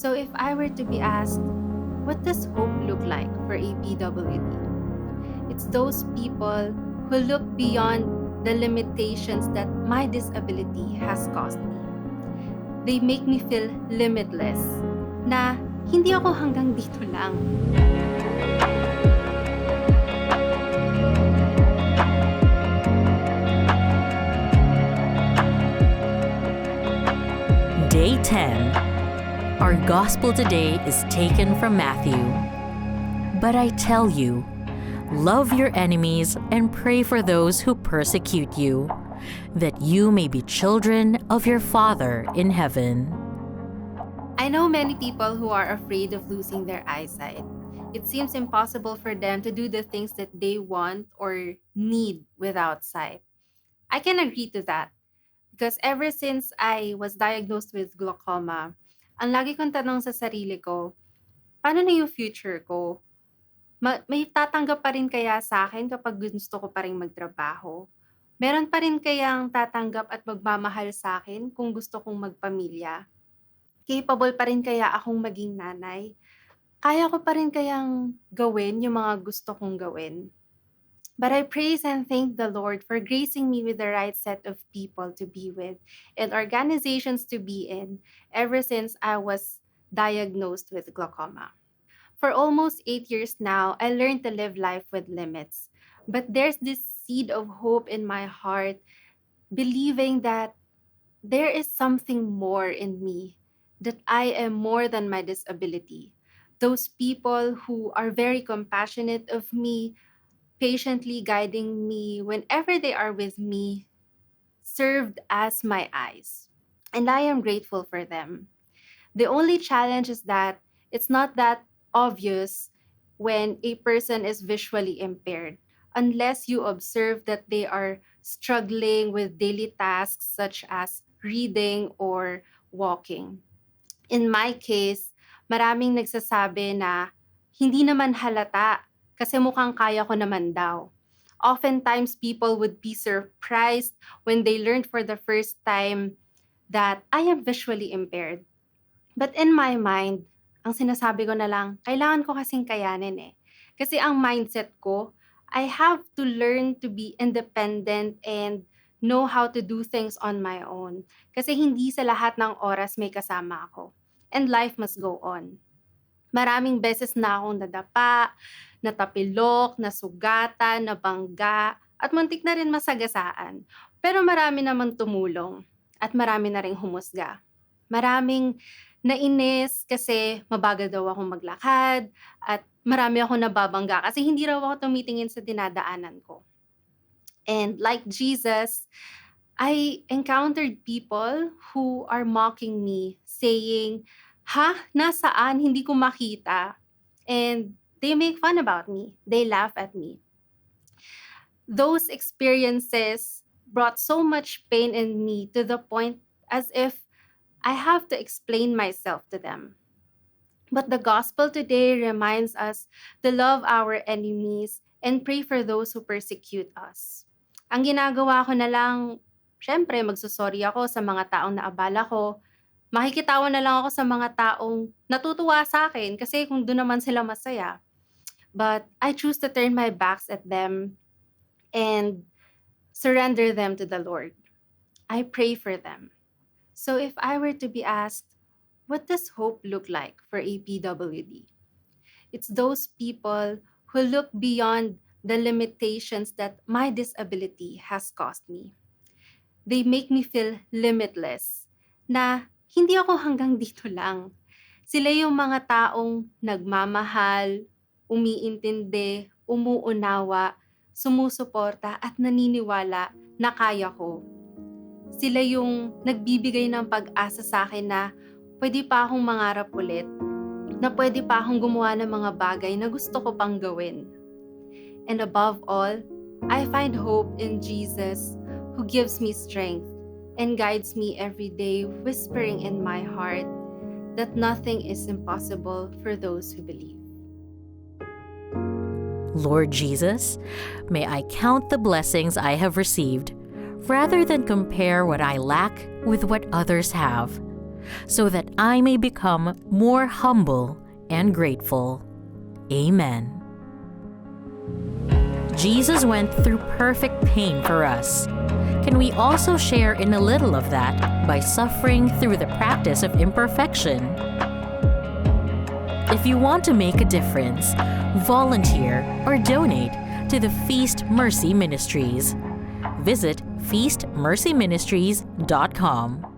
So, if I were to be asked, what does hope look like for APWD? It's those people who look beyond the limitations that my disability has caused me. They make me feel limitless, na hindi ako hanggang dito lang. Day 10. Our gospel today is taken from Matthew. But I tell you, love your enemies and pray for those who persecute you, that you may be children of your Father in heaven. I know many people who are afraid of losing their eyesight. It seems impossible for them to do the things that they want or need without sight. I can agree to that because ever since I was diagnosed with glaucoma, ang lagi kong tanong sa sarili ko, paano na yung future ko? May tatanggap pa rin kaya sa akin kapag gusto ko pa rin magtrabaho? Meron pa rin kayang tatanggap at magmamahal sa akin kung gusto kong magpamilya? Capable pa rin kaya akong maging nanay? Kaya ko pa rin kayang gawin yung mga gusto kong gawin? But I praise and thank the Lord for gracing me with the right set of people to be with and organizations to be in ever since I was diagnosed with glaucoma. For almost 8 years now, I learned to live life with limits. But there's this seed of hope in my heart, believing that there is something more in me, that I am more than my disability. Those people who are very compassionate of me, patiently guiding me whenever they are with me, served as my eyes. And I am grateful for them. The only challenge is that it's not that obvious when a person is visually impaired unless you observe that they are struggling with daily tasks such as reading or walking. In my case, maraming nagsasabi na hindi naman halata kasi mukhang kaya ko naman daw. Oftentimes, people would be surprised when they learned for the first time that I am visually impaired. But in my mind, ang sinasabi ko na lang, kailangan ko kasing kayanin eh. Kasi ang mindset ko, I have to learn to be independent and know how to do things on my own. Kasi hindi sa lahat ng oras may kasama ako. And life must go on. Maraming beses na akong nadapa, natapilok, nasugatan, nabangga, at muntik na rin masagasaan. Pero marami namang tumulong at marami na ring humusga. Maraming nainis kasi mabagal daw akong maglakad at marami akong nababangga kasi hindi raw ako tumitingin sa dinadaanan ko. And like Jesus, I encountered people who are mocking me, saying, "Ha? Nasaan? Hindi ko makita." And they make fun about me. They laugh at me. Those experiences brought so much pain in me to the point as if I have to explain myself to them. But the gospel today reminds us to love our enemies and pray for those who persecute us. Ang ginagawa ko na lang, syempre magsusorry ako sa mga taong naabala ko. Makikitawa na lang ako sa mga taong natutuwa sa akin kasi kung doon naman sila masaya. But I choose to turn my backs at them and surrender them to the Lord. I pray for them. So if I were to be asked, what does hope look like for APWD? It's those people who look beyond the limitations that my disability has caused me. They make me feel limitless, na hindi ako hanggang dito lang. Sila yung mga taong nagmamahal, umiintindi, umuunawa, sumusuporta at naniniwala na kaya ko. Sila yung nagbibigay ng pag-asa sa akin na pwede pa akong mangarap ulit, na pwede pa akong gumawa ng mga bagay na gusto ko pang gawin. And above all, I find hope in Jesus who gives me strength and guides me every day, whispering in my heart that nothing is impossible for those who believe. Lord Jesus, may I count the blessings I have received rather than compare what I lack with what others have. so that I may become more humble and grateful. Amen. Jesus went through perfect pain for us. Can we also share in a little of that by suffering through the practice of imperfection? If you want to make a difference, volunteer or donate to the Feast Mercy Ministries. Visit feastmercyministries.com.